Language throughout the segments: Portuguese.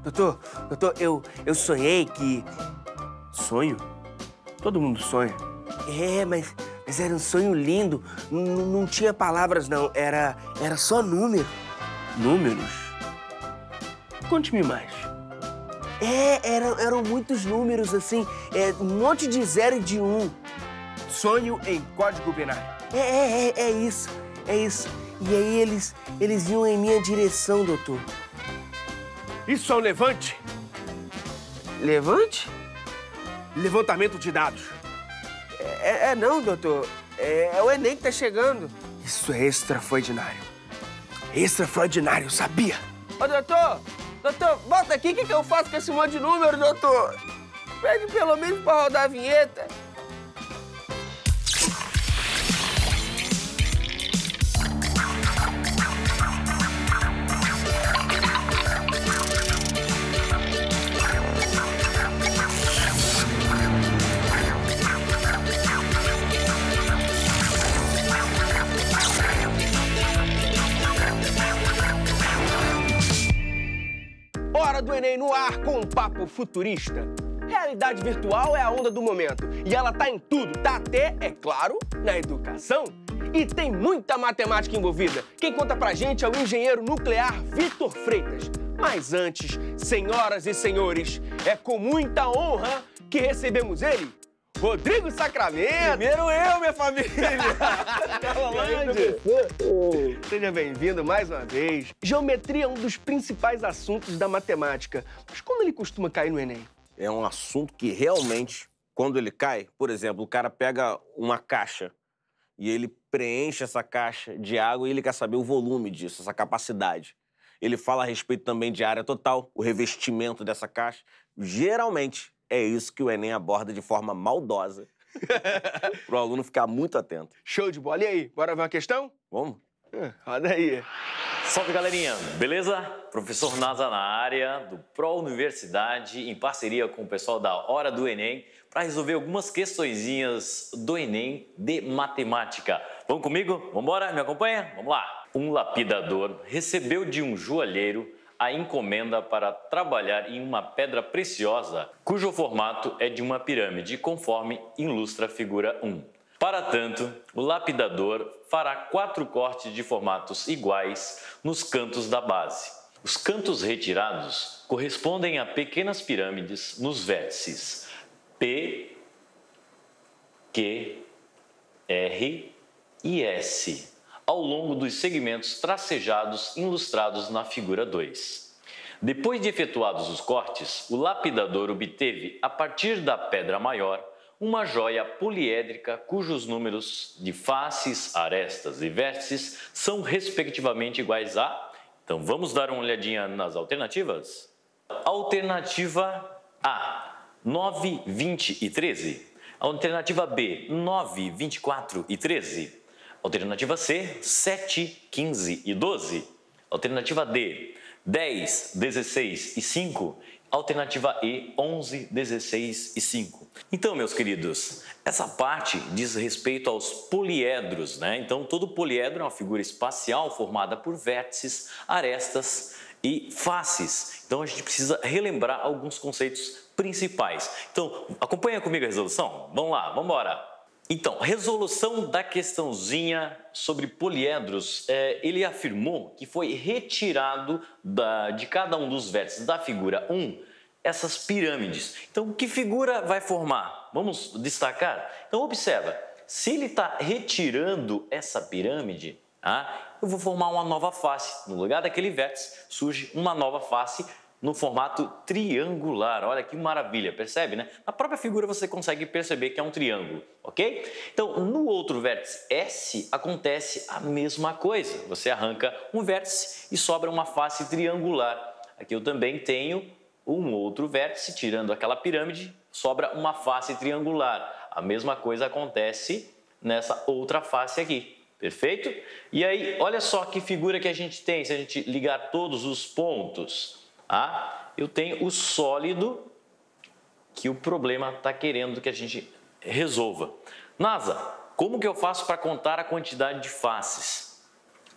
Doutor, eu sonhei que... Sonho? Todo mundo sonha. Mas era um sonho lindo. Não tinha palavras, não. Era só número. Números? Conte-me mais. Eram muitos números, assim. Um monte de 0 e de 1. Sonho em código binário. É isso. E aí eles iam em minha direção, doutor. Isso é um levante? Levante? Levantamento de dados. Não, doutor. É o Enem que tá chegando. Isso é extraordinário. Extraordinário, sabia? Ô, doutor, volta aqui. O que eu faço com esse monte de número, doutor? Pede pelo menos pra rodar a vinheta. Hora do Enem no ar com um papo futurista. Realidade virtual é a onda do momento e ela tá em tudo, tá até, é claro, na educação. E tem muita matemática envolvida. Quem conta pra gente é o engenheiro nuclear Vitor Freitas. Mas antes, senhoras e senhores, é com muita honra que recebemos ele, Rodrigo Sacramento. Primeiro eu, minha família. Seja bem-vindo mais uma vez. Geometria é um dos principais assuntos da matemática. Mas como ele costuma cair no Enem? É um assunto que realmente, quando ele cai, por exemplo, o cara pega uma caixa e ele preenche essa caixa de água e ele quer saber o volume disso, essa capacidade. Ele fala a respeito também de área total, o revestimento dessa caixa. Geralmente, é isso que o Enem aborda de forma maldosa, para o aluno ficar muito atento. Show de bola. E aí, bora ver uma questão? Vamos? Roda aí. Salve, galerinha! Beleza? Professor Nasa na área do Pro Universidade, em parceria com o pessoal da Hora do Enem, para resolver algumas questõezinhas do Enem de matemática. Vamos comigo? Vamos embora? Me acompanha? Vamos lá! Um lapidador recebeu de um joalheiro a encomenda para trabalhar em uma pedra preciosa, cujo formato é de uma pirâmide, conforme ilustra a figura 1. Para tanto, o lapidador fará 4 cortes de formatos iguais nos cantos da base. Os cantos retirados correspondem a pequenas pirâmides nos vértices P, Q, R e S, ao longo dos segmentos tracejados ilustrados na figura 2. Depois de efetuados os cortes, o lapidador obteve, a partir da pedra maior, uma joia poliédrica cujos números de faces, arestas e vértices são respectivamente iguais a... Então vamos dar uma olhadinha nas alternativas? Alternativa A, 9, 20 e 13. Alternativa B, 9, 24 e 13. Alternativa C, 7, 15 e 12. Alternativa D, 10, 16 e 5. Alternativa E, 11, 16 e 5. Então, meus queridos, essa parte diz respeito aos poliedros, né? Então, todo poliedro é uma figura espacial formada por vértices, arestas e faces. Então, a gente precisa relembrar alguns conceitos principais. Então, acompanha comigo a resolução? Vamos lá, vamos embora! Então, resolução da questãozinha sobre poliedros, ele afirmou que foi retirado de cada um dos vértices da figura 1 essas pirâmides. Então, que figura vai formar? Vamos destacar? Então, observa, se ele está retirando essa pirâmide, eu vou formar uma nova face. No lugar daquele vértice, surge uma nova face no formato triangular. Olha que maravilha, percebe, né? Na própria figura você consegue perceber que é um triângulo, ok? Então, no outro vértice S, acontece a mesma coisa. Você arranca um vértice e sobra uma face triangular. Aqui eu também tenho um outro vértice, tirando aquela pirâmide, sobra uma face triangular. A mesma coisa acontece nessa outra face aqui. Perfeito? E aí, olha só que figura que a gente tem, se a gente ligar todos os pontos. Eu tenho o sólido que o problema está querendo que a gente resolva. Nasa, como que eu faço para contar a quantidade de faces?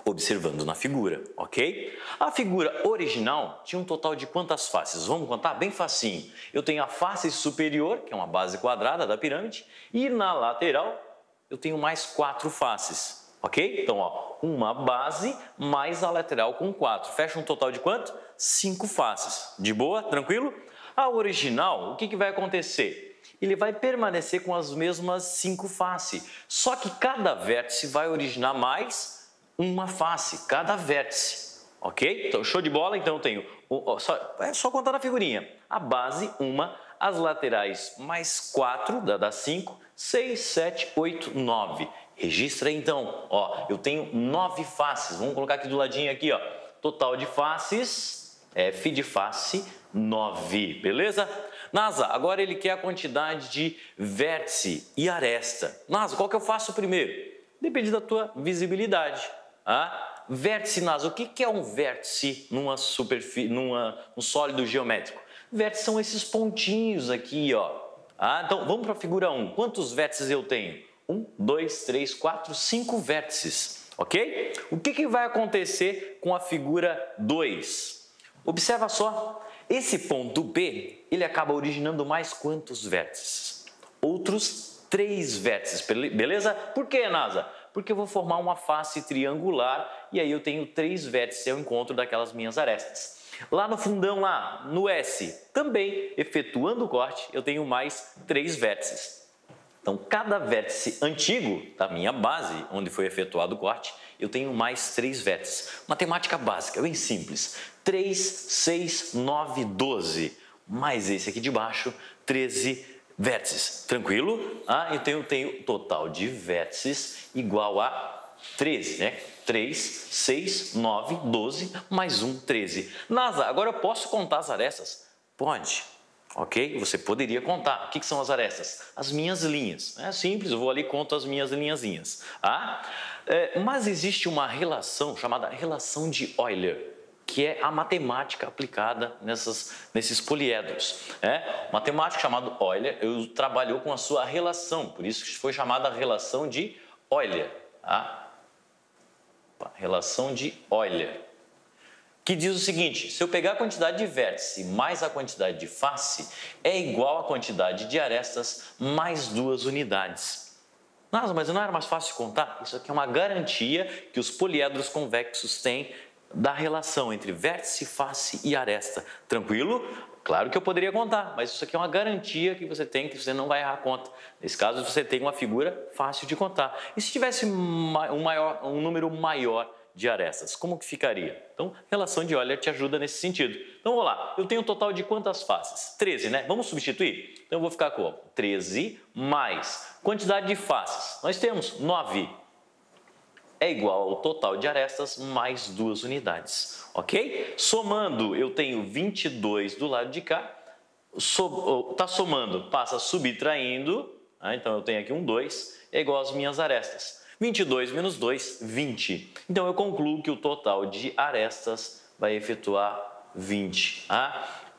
observando na figura, ok? A figura original tinha um total de quantas faces? Vamos contar? Bem facinho. Eu tenho a face superior, que é uma base quadrada da pirâmide, e na lateral eu tenho mais 4 faces, ok? Então, ó, uma base mais a lateral com 4. Fecha um total de quanto? 5 faces. De boa? Tranquilo? A original, o que vai acontecer? Ele vai permanecer com as mesmas 5 faces, só que cada vértice vai originar mais uma face, cada vértice, ok? Então, show de bola? Então, eu tenho, é só contar na figurinha, a base, uma, as laterais, mais 4, dá 5, 6, 7, 8, 9. Registra aí, então, ó, eu tenho 9 faces, vamos colocar aqui do ladinho aqui, ó, total de faces, F de face, 9, beleza? NASA, agora ele quer a quantidade de vértice e aresta. NASA, qual que eu faço primeiro? Depende da tua visibilidade. Vértice, NASA, o que é um vértice num sólido geométrico? Vértices são esses pontinhos aqui, ó. Então, vamos para a figura 1. Quantos vértices eu tenho? 1, 2, 3, 4, 5 vértices, ok? O que vai acontecer com a figura 2? Observa só. Esse ponto B, ele acaba originando mais quantos vértices? Outros 3 vértices, beleza? Por que, NASA? Porque eu vou formar uma face triangular e aí eu tenho 3 vértices ao encontro daquelas minhas arestas. Lá no fundão, lá no S, também, efetuando o corte, eu tenho mais 3 vértices. Então, cada vértice antigo da minha base, onde foi efetuado o corte, eu tenho mais 3 vértices. Matemática básica, bem simples. 3, 6, 9, 12. Mais esse aqui de baixo, 13 vértices. Tranquilo? Então, eu tenho total de vértices igual a 13, né? 3, 6, 9, 12, mais 1, 13. NASA, agora eu posso contar as arestas? Pode. Ok? Você poderia contar. O que são as arestas? As minhas linhas. É simples, eu vou ali e conto as minhas linhazinhas. Mas existe uma relação chamada relação de Euler, que é a matemática aplicada nesses poliedros. O matemático chamado Euler trabalhou com a sua relação, por isso que foi chamada relação de Euler. Relação de Euler. Que diz o seguinte, se eu pegar a quantidade de vértice mais a quantidade de face, é igual à quantidade de arestas mais 2 unidades. Nossa, mas não era mais fácil de contar? Isso aqui é uma garantia que os poliedros convexos têm da relação entre vértice, face e aresta. Tranquilo? Claro que eu poderia contar, mas isso aqui é uma garantia que você tem, que você não vai errar a conta. Nesse caso, você tem uma figura fácil de contar. E se tivesse um número maior de arestas, como que ficaria? Então, relação de Euler te ajuda nesse sentido. Então, vamos lá. Eu tenho um total de quantas faces? 13, né? Vamos substituir? Então, eu vou ficar com 13 mais quantidade de faces. Nós temos 9. É igual ao total de arestas mais 2 unidades, ok? Somando, eu tenho 22 do lado de cá. Tá somando, passa subtraindo. Então, eu tenho aqui um 2, é igual às minhas arestas. 22 menos 2, 20. Então, eu concluo que o total de arestas vai efetuar 20.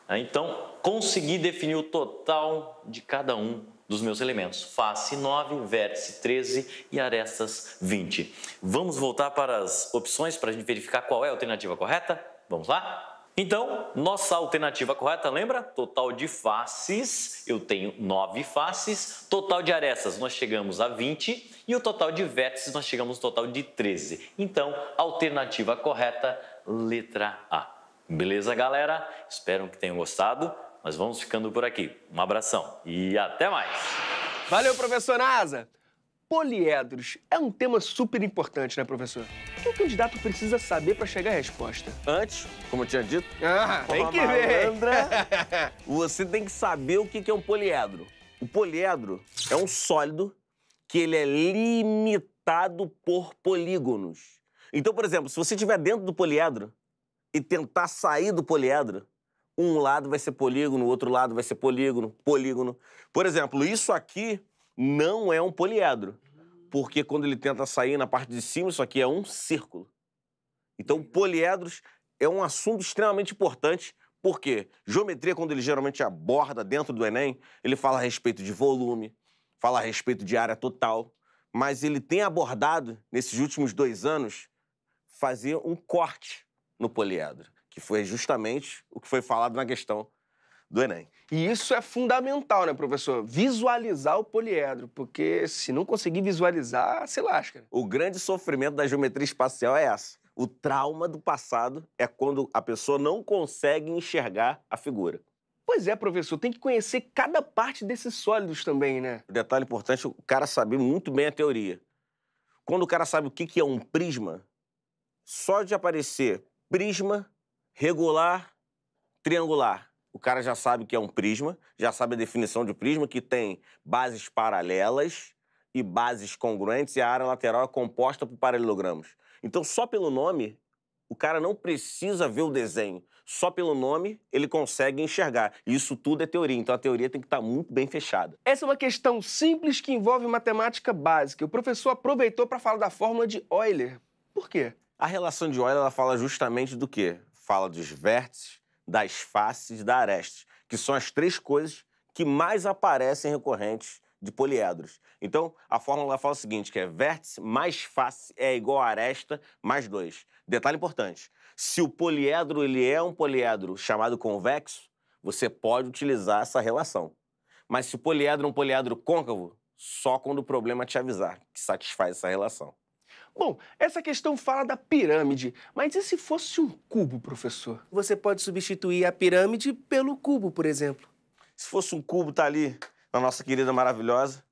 Então, consegui definir o total de cada um dos meus elementos. Face 9, vértice 13 e arestas 20. Vamos voltar para as opções para a gente verificar qual é a alternativa correta? Vamos lá? Então, nossa alternativa correta, lembra? Total de faces, eu tenho 9 faces. Total de arestas, nós chegamos a 20. E o total de vértices, nós chegamos ao total de 13. Então, alternativa correta, letra A. Beleza, galera? Espero que tenham gostado. Nós vamos ficando por aqui. Um abração e até mais! Valeu, professor Nasa! Poliedros é um tema super importante, né, professor? O que o candidato precisa saber para chegar à resposta? Antes, como eu tinha dito, tem que ver! Você tem que saber o que é um poliedro. O poliedro é um sólido que ele é limitado por polígonos. Então, por exemplo, se você estiver dentro do poliedro e tentar sair do poliedro, um lado vai ser polígono, o outro lado vai ser polígono. Por exemplo, isso aqui não é um poliedro, porque quando ele tenta sair na parte de cima, isso aqui é um círculo. Então, poliedros é um assunto extremamente importante, porque geometria, quando ele geralmente aborda dentro do Enem, ele fala a respeito de volume, fala a respeito de área total, mas ele tem abordado, nesses últimos 2 anos, fazer um corte no poliedro, que foi justamente o que foi falado na questão do Enem. E isso é fundamental, né, professor? Visualizar o poliedro, porque se não conseguir visualizar, se lasca. O grande sofrimento da geometria espacial é essa. O trauma do passado é quando a pessoa não consegue enxergar a figura. Pois é, professor, tem que conhecer cada parte desses sólidos também, né? O detalhe importante é o cara saber muito bem a teoria. Quando o cara sabe o que é um prisma, só de aparecer prisma, regular, triangular, o cara já sabe o que é um prisma, já sabe a definição de prisma, que tem bases paralelas e bases congruentes, e a área lateral é composta por paralelogramas. Então, só pelo nome, o cara não precisa ver o desenho. Só pelo nome, ele consegue enxergar. E isso tudo é teoria, então a teoria tem que estar muito bem fechada. Essa é uma questão simples que envolve matemática básica. O professor aproveitou para falar da fórmula de Euler. Por quê? A relação de Euler, ela fala justamente do quê? Fala dos vértices, das faces e da aresta, que são as três coisas que mais aparecem recorrentes de poliedros. Então, a fórmula fala o seguinte, que é vértice mais face é igual a aresta mais 2. Detalhe importante, se o poliedro ele é um poliedro chamado convexo, você pode utilizar essa relação. Mas se o poliedro é um poliedro côncavo, só quando o problema te avisar, que satisfaz essa relação. Bom, essa questão fala da pirâmide, mas e se fosse um cubo, professor? Você pode substituir a pirâmide pelo cubo, por exemplo. Se fosse um cubo, tá ali na nossa querida maravilhosa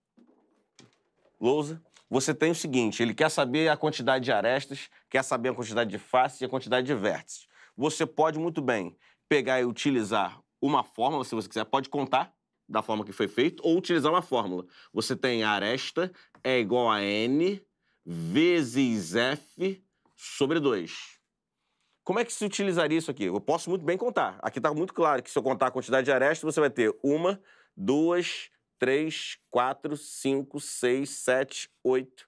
lousa, você tem o seguinte, ele quer saber a quantidade de arestas, quer saber a quantidade de faces e a quantidade de vértices. Você pode muito bem pegar e utilizar uma fórmula, se você quiser, pode contar da forma que foi feito, ou utilizar uma fórmula. Você tem a aresta é igual a N vezes F sobre 2. Como é que se utilizaria isso aqui? Eu posso muito bem contar. Aqui está muito claro que se eu contar a quantidade de arestas, você vai ter 1, 2, 3, 4, 5, 6, 7, 8,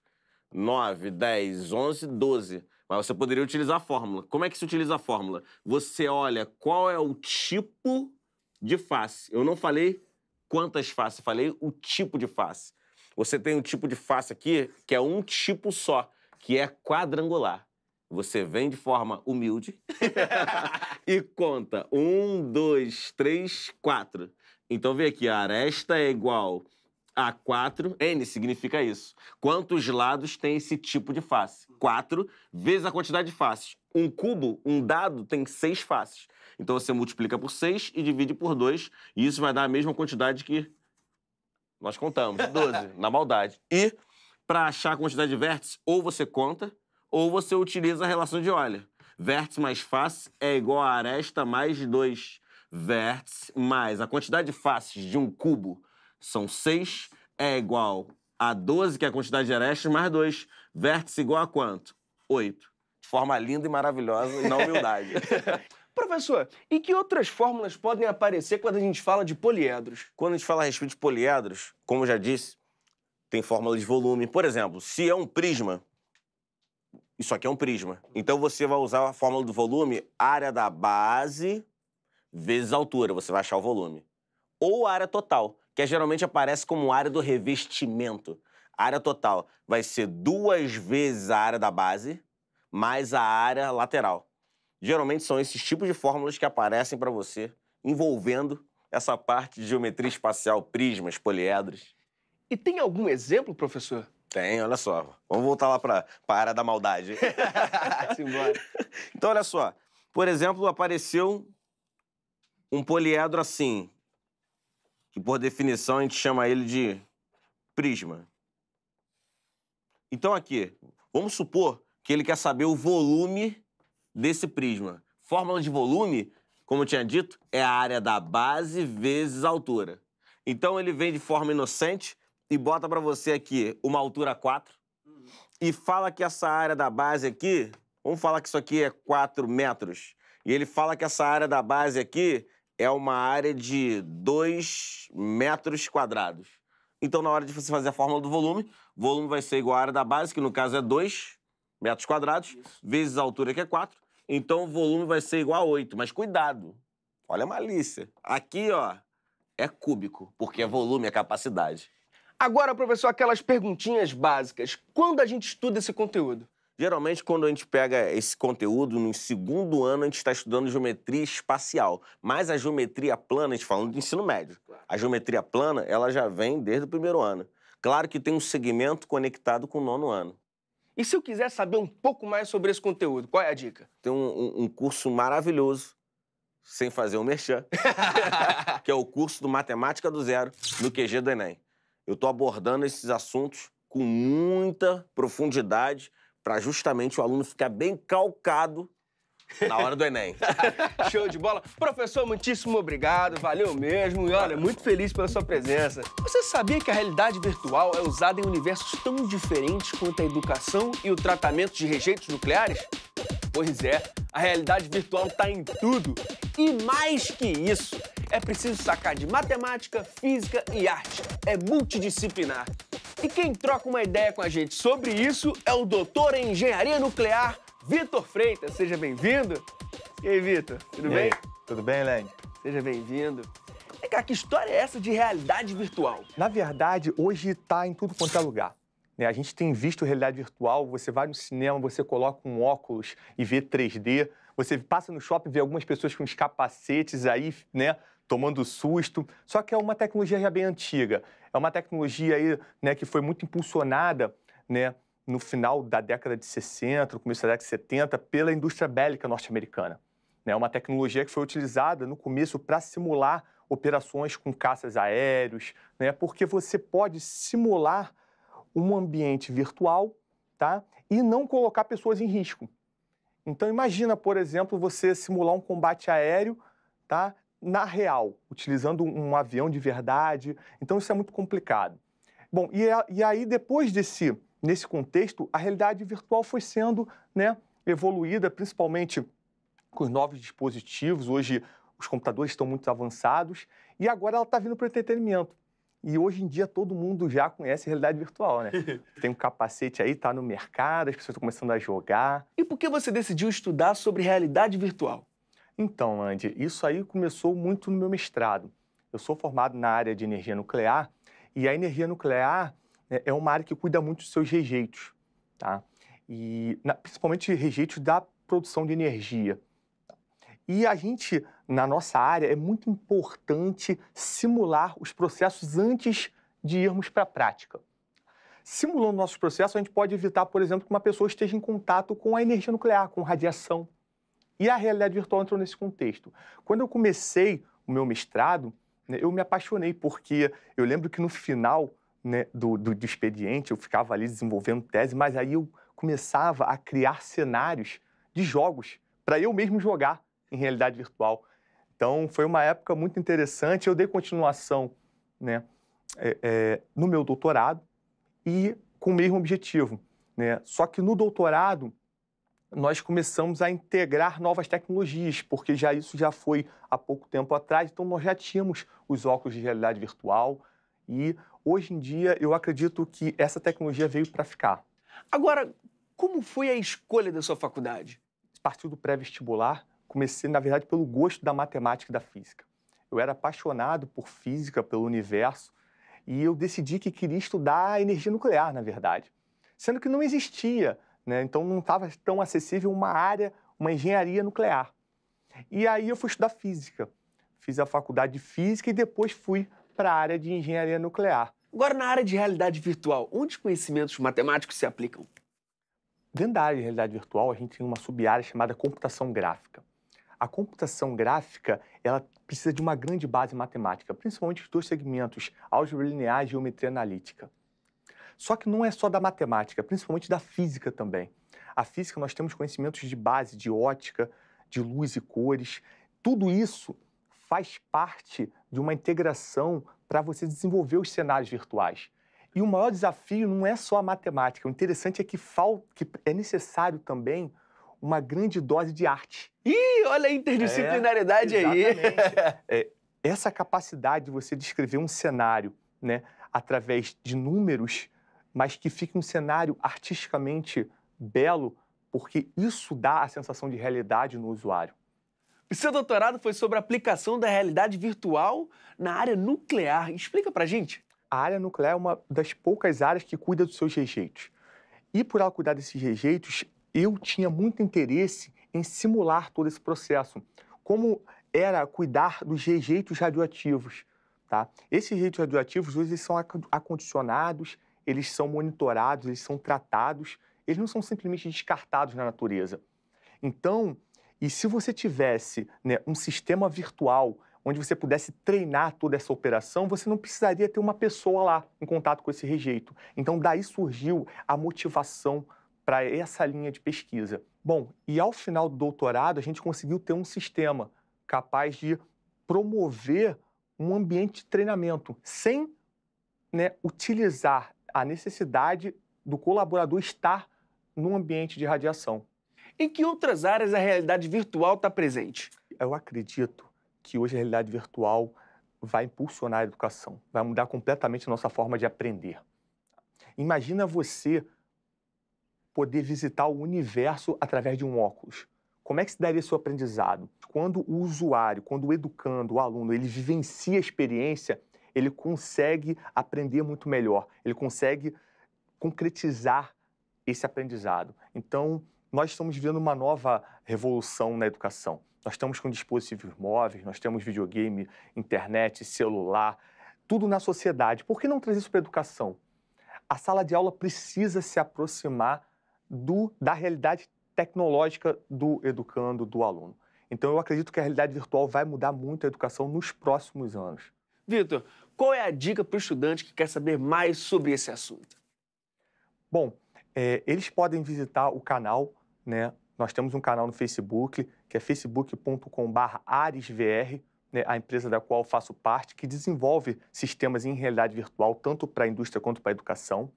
9, 10, 11, 12. Mas você poderia utilizar a fórmula. Como é que se utiliza a fórmula? Você olha qual é o tipo de face. Eu não falei quantas faces, falei o tipo de face. Você tem um tipo de face aqui que é um tipo só, que é quadrangular. Você vem de forma humilde e conta 1, 2, 3, 4. Então, vê aqui, a aresta é igual a 4. N significa isso. Quantos lados tem esse tipo de face? 4 vezes a quantidade de faces. Um cubo, um dado, tem 6 faces. Então, você multiplica por 6 e divide por 2. E isso vai dar a mesma quantidade que nós contamos, 12, na maldade. E, para achar a quantidade de vértices, ou você conta, ou você utiliza a relação de Euler. Vértice mais face é igual a aresta mais 2. Vértice mais a quantidade de faces de um cubo são 6, é igual a 12, que é a quantidade de arestas, mais 2. Vértice igual a quanto? 8. De forma linda e maravilhosa e na humildade. Professor, e que outras fórmulas podem aparecer quando a gente fala de poliedros? Quando a gente fala a respeito de poliedros, como eu já disse, tem fórmula de volume. Por exemplo, se é um prisma, isso aqui é um prisma. Então você vai usar a fórmula do volume, área da base vezes a altura, você vai achar o volume. Ou área total, que geralmente aparece como área do revestimento. A área total vai ser 2 vezes a área da base mais a área lateral. Geralmente são esses tipos de fórmulas que aparecem para você, envolvendo essa parte de geometria espacial, prismas, poliedros. E tem algum exemplo, professor? Tem, olha só. Vamos voltar lá para a área da maldade. Simbora. Então, olha só. Por exemplo, apareceu um poliedro assim, que por definição a gente chama ele de prisma. Então, aqui, vamos supor que ele quer saber o volume desse prisma. Fórmula de volume, como eu tinha dito, é a área da base vezes a altura. Então, ele vem de forma inocente e bota para você aqui uma altura 4 e fala que essa área da base aqui, vamos falar que isso aqui é 4 metros, e ele fala que essa área da base aqui é uma área de 2 metros quadrados. Então, na hora de você fazer a fórmula do volume, o volume vai ser igual à área da base, que no caso é 2 metros quadrados, vezes a altura, que é 4. Então, o volume vai ser igual a 8. Mas cuidado, olha a malícia. Aqui, ó, é cúbico, porque é volume, é capacidade. Agora, professor, aquelas perguntinhas básicas. Quando a gente estuda esse conteúdo? Geralmente, quando a gente pega esse conteúdo, no segundo ano a gente está estudando geometria espacial. Mas a geometria plana, a gente falando de ensino médio, a geometria plana, ela já vem desde o primeiro ano. Claro que tem um segmento conectado com o 9º ano. E se eu quiser saber um pouco mais sobre esse conteúdo, qual é a dica? Tem um curso maravilhoso, sem fazer um merchan, que é o curso do Matemática do Zero, no QG do Enem. Eu estou abordando esses assuntos com muita profundidade para justamente o aluno ficar bem calcado na hora do Enem. Show de bola. Professor, muitíssimo obrigado, valeu mesmo. E olha, muito feliz pela sua presença. Você sabia que a realidade virtual é usada em universos tão diferentes quanto a educação e o tratamento de rejeitos nucleares? Pois é, a realidade virtual está em tudo. E mais que isso, é preciso sacar de matemática, física e arte. É multidisciplinar. E quem troca uma ideia com a gente sobre isso é o doutor em engenharia nuclear, Vitor Freitas. Seja bem-vindo. E aí, Vitor, tudo bem? Tudo bem, Len? Seja bem-vindo. Vem cá, que história é essa de realidade virtual? Na verdade, hoje está em tudo quanto é lugar. A gente tem visto realidade virtual, você vai no cinema, você coloca um óculos e vê 3D, você passa no shopping e vê algumas pessoas com os capacetes aí, né, tomando susto. Só que é uma tecnologia já bem antiga. É uma tecnologia aí, né, que foi muito impulsionada, né, no final da década de 60, no começo da década de 70, pela indústria bélica norte-americana. É uma tecnologia que foi utilizada no começo para simular operações com caças aéreos, né, porque você pode simular um ambiente virtual, tá, e não colocar pessoas em risco. Então, imagina, por exemplo, você simular um combate aéreo, tá, na real, utilizando um avião de verdade. Então, isso é muito complicado. Bom, e aí, depois nesse contexto, a realidade virtual foi sendo, né, evoluída, principalmente com os novos dispositivos. Hoje, os computadores estão muito avançados e agora ela está vindo para o entretenimento. E hoje em dia todo mundo já conhece realidade virtual, né? Tem um capacete aí, tá no mercado, as pessoas estão começando a jogar. E por que você decidiu estudar sobre realidade virtual? Então, Andy, isso aí começou muito no meu mestrado. Eu sou formado na área de energia nuclear e a energia nuclear é uma área que cuida muito dos seus rejeitos, tá? E principalmente rejeitos da produção de energia. E a gente, na nossa área, é muito importante simular os processos antes de irmos para a prática. Simulando nossos processos, a gente pode evitar, por exemplo, que uma pessoa esteja em contato com a energia nuclear, com radiação. E a realidade virtual entrou nesse contexto. Quando eu comecei o meu mestrado, né, eu me apaixonei, porque eu lembro que no final, né, do expediente, eu ficava ali desenvolvendo tese, mas aí eu começava a criar cenários de jogos para eu mesmo jogar em realidade virtual. Então, foi uma época muito interessante. Eu dei continuação, né, no meu doutorado e com o mesmo objetivo, né? Só que no doutorado, nós começamos a integrar novas tecnologias, porque isso já foi há pouco tempo atrás, então nós já tínhamos os óculos de realidade virtual e, hoje em dia, eu acredito que essa tecnologia veio para ficar. Agora, como foi a escolha da sua faculdade? Partiu do pré-vestibular. Comecei, na verdade, pelo gosto da matemática e da física. Eu era apaixonado por física, pelo universo, e eu decidi que queria estudar energia nuclear, na verdade. Sendo que não existia, né? Então não estava tão acessível uma área, uma engenharia nuclear. E aí eu fui estudar física. Fiz a faculdade de física e depois fui para a área de engenharia nuclear. Agora, na área de realidade virtual, onde os conhecimentos matemáticos se aplicam? Dentro da área de realidade virtual, a gente tem uma sub-área chamada computação gráfica. A computação gráfica, ela precisa de uma grande base matemática, principalmente os dois segmentos, álgebra linear e geometria analítica. Só que não é só da matemática, principalmente da física também. A física, nós temos conhecimentos de base, de ótica, de luz e cores. Tudo isso faz parte de uma integração para você desenvolver os cenários virtuais. E o maior desafio não é só a matemática. O interessante é que é necessário também uma grande dose de arte. Ih, olha a interdisciplinaridade aí. Exatamente. Essa capacidade de você descrever um cenário, né, através de números, mas que fique um cenário artisticamente belo, porque isso dá a sensação de realidade no usuário. O seu doutorado foi sobre a aplicação da realidade virtual na área nuclear. Explica pra gente. A área nuclear é uma das poucas áreas que cuida dos seus rejeitos. E por ela cuidar desses rejeitos, eu tinha muito interesse em simular todo esse processo. Como era cuidar dos rejeitos radioativos, tá? Esses rejeitos radioativos, hoje, eles são acondicionados, eles são monitorados, eles são tratados, eles não são simplesmente descartados na natureza. Então, e se você tivesse, né, um sistema virtual onde você pudesse treinar toda essa operação, você não precisaria ter uma pessoa lá em contato com esse rejeito. Então, daí surgiu a motivação para essa linha de pesquisa. Bom, e ao final do doutorado, a gente conseguiu ter um sistema capaz de promover um ambiente de treinamento, sem, né, utilizar a necessidade do colaborador estar num ambiente de radiação. Em que outras áreas a realidade virtual está presente? Eu acredito que hoje a realidade virtual vai impulsionar a educação, vai mudar completamente a nossa forma de aprender. Imagina você poder visitar o universo através de um óculos. Como é que se daria seu aprendizado? Quando o usuário, quando o educando, o aluno, ele vivencia a experiência, ele consegue aprender muito melhor, ele consegue concretizar esse aprendizado. Então, nós estamos vivendo uma nova revolução na educação. Nós estamos com dispositivos móveis, nós temos videogame, internet, celular, tudo na sociedade. Por que não trazer isso para a educação? A sala de aula precisa se aproximar da realidade tecnológica do educando, do aluno. Então, eu acredito que a realidade virtual vai mudar muito a educação nos próximos anos. Vitor, qual é a dica para o estudante que quer saber mais sobre esse assunto? Bom, eles podem visitar o canal, né? Nós temos um canal no Facebook, que é facebook.com/aresvr, né, a empresa da qual faço parte, que desenvolve sistemas em realidade virtual, tanto para a indústria quanto para a educação.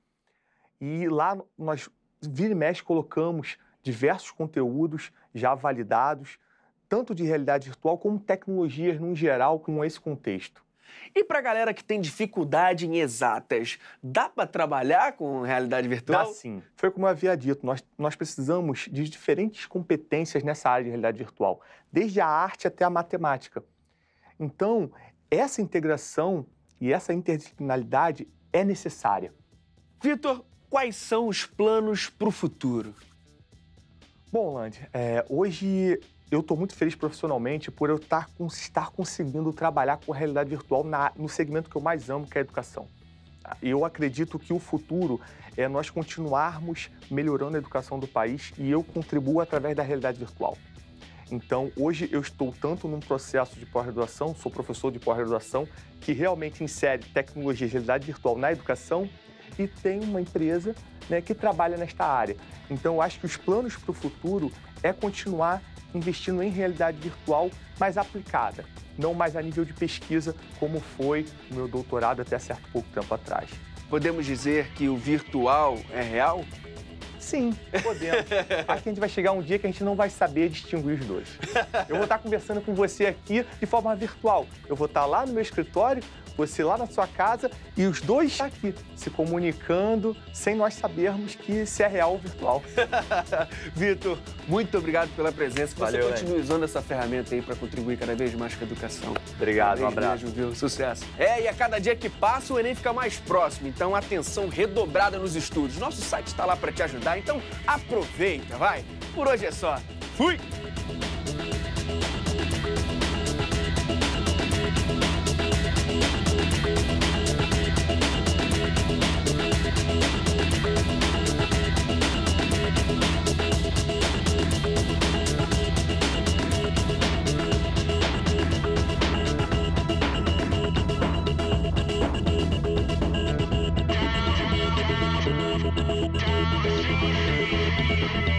E lá nós, vira e mexe, colocamos diversos conteúdos já validados, tanto de realidade virtual como tecnologias no geral, com esse contexto. E para a galera que tem dificuldade em exatas, dá para trabalhar com realidade virtual? Dá sim. Foi como eu havia dito, nós precisamos de diferentes competências nessa área de realidade virtual, desde a arte até a matemática. Então, essa integração e essa interdisciplinaridade é necessária. Vitor, quais são os planos para o futuro? Bom, Landi, hoje eu estou muito feliz profissionalmente por eu estar conseguindo trabalhar com a realidade virtual no segmento que eu mais amo, que é a educação. E eu acredito que o futuro é nós continuarmos melhorando a educação do país e eu contribuo através da realidade virtual. Então, hoje eu estou tanto num processo de pós-graduação, sou professor de pós-graduação, que realmente insere tecnologia de realidade virtual na educação e tem uma empresa, né, que trabalha nesta área. Então, eu acho que os planos para o futuro é continuar investindo em realidade virtual mais aplicada, não mais a nível de pesquisa, como foi o meu doutorado até certo pouco tempo atrás. Podemos dizer que o virtual é real? Sim, podemos. Aqui a gente vai chegar um dia que a gente não vai saber distinguir os dois. Eu vou estar conversando com você aqui de forma virtual. Eu vou estar lá no meu escritório, você lá na sua casa e os dois aqui se comunicando sem nós sabermos que se é real ou virtual. Vitor, muito obrigado pela presença. Que Valeu, você continue usando essa ferramenta aí para contribuir cada vez mais com a educação. Obrigado, um abraço. Beijo, viu? Sucesso. E a cada dia que passa o Enem fica mais próximo, então atenção redobrada nos estudos. Nosso site está lá para te ajudar, então aproveita, vai. Por hoje é só. Fui! Thank you.